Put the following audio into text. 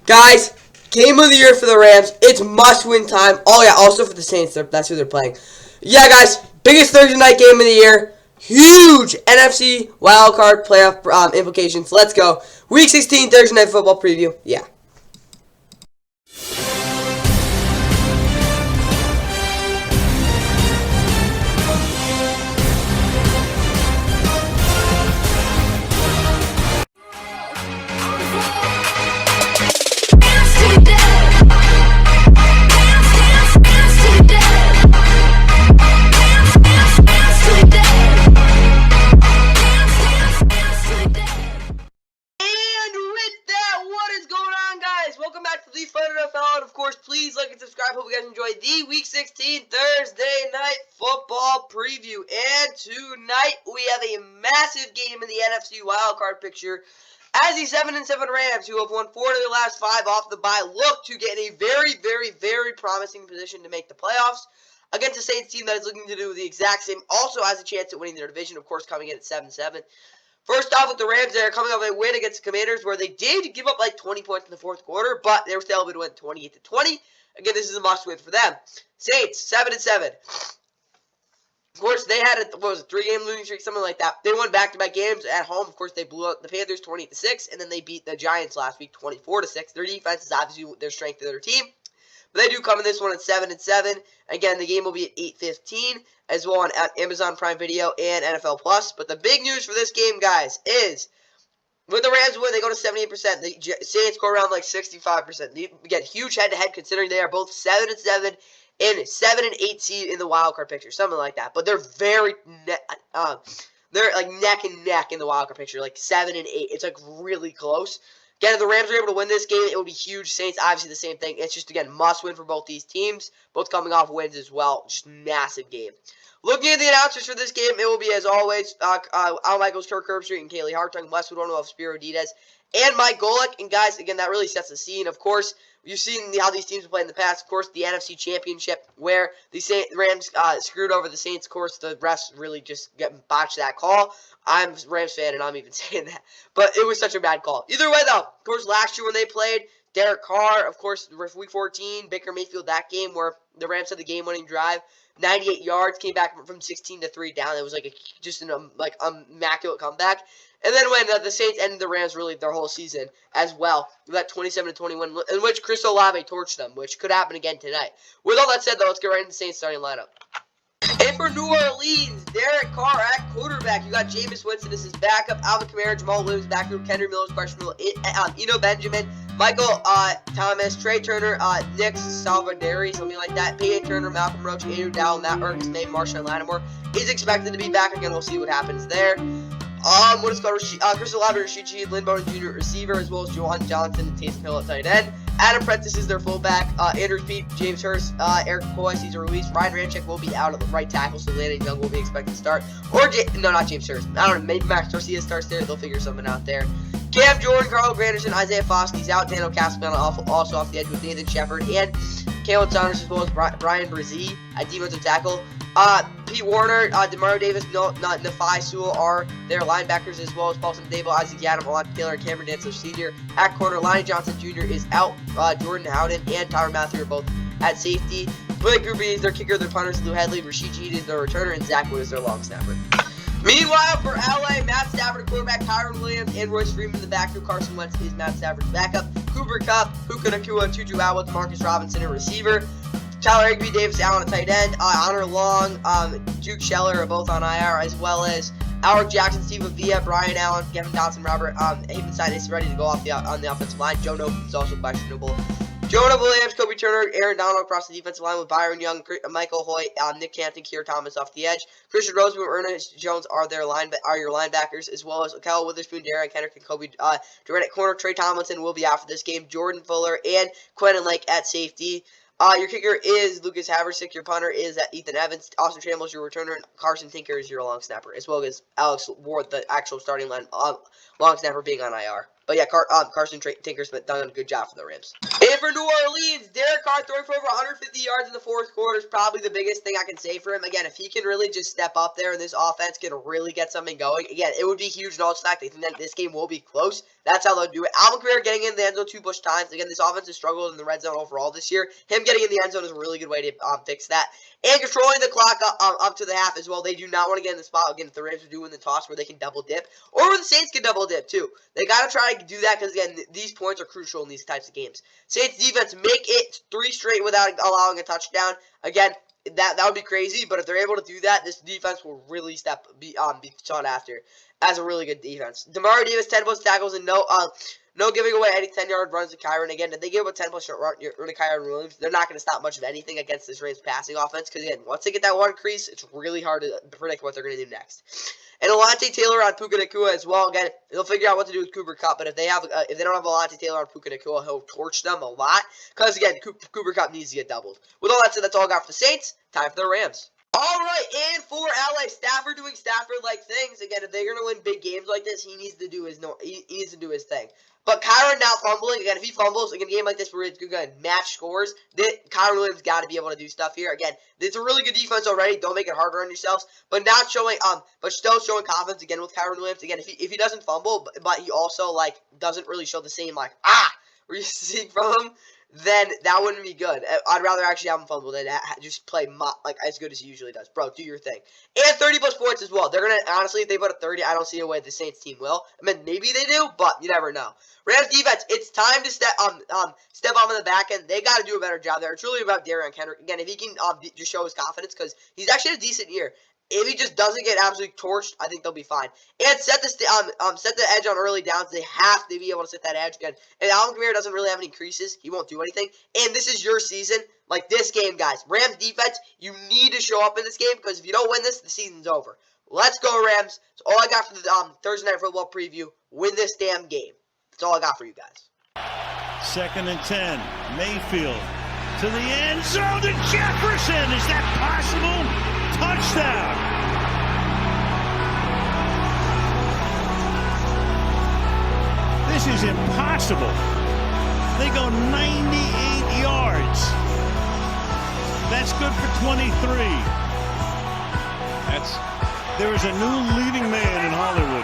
Guys, game of the year for the Rams. It's must-win time. Oh, yeah, also for the Saints. That's who they're playing. Yeah, guys, biggest Thursday night game of the year. Huge NFC wildcard playoff implications. Let's go. Week 16 Thursday night football preview. Yeah. Welcome back to the Fun NFL, and of course, please like and subscribe. Hope you guys enjoyed the Week 16 Thursday Night Football preview. And tonight, we have a massive game in the NFC wildcard picture as the 7-7 Rams, who have won 4 of their last 5 off the bye, look to get in a very promising position to make the playoffs against a Saints team that is looking to do the exact same, also has a chance at winning their division, of course, coming in at 7-7. First off, with the Rams, they're coming off a win against the Commanders where they did give up like 20 points in the fourth quarter, but they were still able to win 28-20. Again, this is a must-win for them. Saints, 7-7. Of course, they had a 3-game losing streak, something like that. They won back-to-back games at home. Of course, they blew out the Panthers 28-6, and then they beat the Giants last week 24-6. Their defense is obviously their strength of their team. But they do come in this one at 7-7. Again, the game will be at 8:15 as well on Amazon Prime Video and NFL Plus. But the big news for this game, guys, is when the Rams win, they go to 78%. The Saints go around like 65%. They get huge head-to-head considering they are both 7-7 and 7-8 seed in the wildcard picture, something like that. But they're they're like neck and neck in the wildcard picture, like 7-8. It's like really close. Again, if the Rams are able to win this game, it will be huge. Saints, obviously the same thing. It's just, again, must-win for both these teams. Both coming off wins as well. Just massive game. Looking at the announcers for this game, it will be, as always, Al Michaels, Kirk Herbstreit, and Kaylee Hartung, Westwood Ono, Spiro Diaz, and Mike Golick. And, guys, again, that really sets the scene. Of course, you've seen how these teams have played in the past. Of course, the NFC Championship, where the Rams screwed over the Saints. Of course, the refs really just botched that call. I'm a Rams fan, and I'm even saying that. But it was such a bad call. Either way, though, of course, last year when they played, Derek Carr, of course, Week 14, Baker Mayfield, that game where the Rams had the game-winning drive, 98 yards, came back from 16-3 down. It was like just an immaculate comeback. And then when the Saints ended the Rams really their whole season as well, that 27-21, in which Chris Olave torched them, which could happen again tonight. With all that said, though, let's get right into the Saints starting lineup. And for New Orleans, Derek Carr at quarterback. You got Jameis Winston as his backup. Alvin Kamara, Jamal Williams back group. Kendrick Miller's questionable. Eno Benjamin, Michael Thomas, Trey Turner, Nick Salvadori, something like that. Peyton Turner, Malcolm Roach, Andrew Dowell, Matt Ertz, May, Marshawn Lattimore is expected to be back again. We'll see what happens there. What is called Chris Olave, Rashid Shaheed, Lynn Bowden Jr. receiver, as well as Juwan Johnson and Taysom Hill at tight end. Adam Prentice is their fullback. Andrew Pete, James Hurst, Eric McCoy, Cesar Ruiz. Ryan Ramczyk will be out at the right tackle, so Landon Young will be expected to start. Or, no, not James Hurst. I don't know, maybe Max Garcia starts there. They'll figure something out there. Cam Jordan, Carl Granderson, Isaiah Foskey's out. Daniel Castellano also off the edge with Nathan Shepard. And Kalen Saunders as well as Brian Brzee at defensive tackle. Pete Warner, Demario Davis, Nafai Sewell are their linebackers, as well as Paulson Dable, Isaac Yadam, Alon Taylor, and Cameron Dantzler Sr. At corner, Lonnie Johnson Jr. is out. Jordan Howden and Tyler Matthew are both at safety. Blake Gruby is their kicker, their punters, Lou Headley, Rashid Shaheed is their returner, and Zach Wood is their long snapper. Meanwhile, for LA, Matt Stafford, quarterback, Kyron Williams, and Royce Freeman in the backfield. Carson Wentz is Matt Stafford's backup. Cooper Kupp, Puka Nacua, Tutu Atwell, Marcus Robinson, a receiver. Tyler Higbee, Davis Allen at tight end. Honor Long, Duke Scheller are both on IR, as well as Alec Jackson, Steve Avila, Brian Allen, Kevin Dotson, Robert Havenside is ready to go off on the offensive line. Joe Noble is also questionable. Jonah Williams, Kobe Turner, Aaron Donald across the defensive line with Byron Young, Michael Hoyt, Nick Canton, Keir Thomas off the edge. Christian Roseman, Ernest Jones are your linebackers, as well as Kel Witherspoon, Darren Kendrick, and Kobe Durant at corner. Trey Tomlinson will be out for this game. Jordan Fuller and Quentin Lake at safety. Your kicker is Lucas Haversick. Your punter is Ethan Evans. Austin Trammell is your returner. And Carson Tinker is your long snapper, as well as Alex Ward, the actual starting long snapper, being on IR. But yeah, Carson Tinkersmith done a good job for the Rams. And for New Orleans, Derek Carr throwing for over 150 yards in the fourth quarter is probably the biggest thing I can say for him. Again, if he can really just step up there and this offense can really get something going, again, it would be huge. In all fact, I think that this game will be close. That's how they'll do it. Alvin Kamara getting in the end zone 2 push times. Again, this offense has struggled in the red zone overall this year. Him getting in the end zone is a really good way to fix that. And controlling the clock up to the half as well. They do not want to get in the spot, again, if the Rams are doing the toss where they can double dip. Or where the Saints can double dip, too. They got to try to do that because, again, these points are crucial in these types of games. Saints defense make it 3 straight without allowing a touchdown. Again, that would be crazy, but if they're able to do that, this defense will really be sought after as a really good defense. Damari Davis, 10+ tackles, and no giving away any 10-yard runs to Kyron. Again, if they give a 10+ run to Kyron Williams, they're not going to stop much of anything against this Rams passing offense. Because, again, once they get that one crease, it's really hard to predict what they're going to do next. And Alontae Taylor on Puka Nacua as well. Again, they'll figure out what to do with Cooper Kupp. But if they don't have Alontae Taylor on Puka Nacua, he'll torch them a lot. Because, again, Cooper Kupp needs to get doubled. With all that said, that's all I got for the Saints. Time for the Rams. Alright, and for LA, Stafford doing Stafford-like things. Again, if they're going to win big games like this, he needs to do his thing. But Kyron now fumbling. Again, if he fumbles in a game like this where it's going to match scores, Kyron Williams got to be able to do stuff here. Again, it's a really good defense already. Don't make it harder on yourselves. But not showing, but still showing confidence again with Kyron Williams. Again, if he doesn't fumble, but he also doesn't really show the same where you see from him, then that wouldn't be good. I'd rather actually have him fumble than just play as good as he usually does. Bro, do your thing. And 30+ points as well. They're going to, honestly, if they put a 30, I don't see a way the Saints team will. I mean, maybe they do, but you never know. Rams defense, it's time to step up in the back end. They got to do a better job there. It's really about Darian Kendrick. Again, if he can just show his confidence, because he's actually had a decent year. If he just doesn't get absolutely torched, I think they'll be fine. And set the edge on early downs. They have to be able to set that edge again. And Alvin Kamara doesn't really have any creases. He won't do anything. And this is your season. Like this game, guys. Rams defense, you need to show up in this game because if you don't win this, the season's over. Let's go, Rams. That's all I got for the Thursday Night Football preview. Win this damn game. That's all I got for you guys. 2nd and 10. Mayfield to the end zone to Jefferson. Is that possible? Touchdown. This is impossible. They go 98 yards. That's good for 23. There is a new leading man in Hollywood.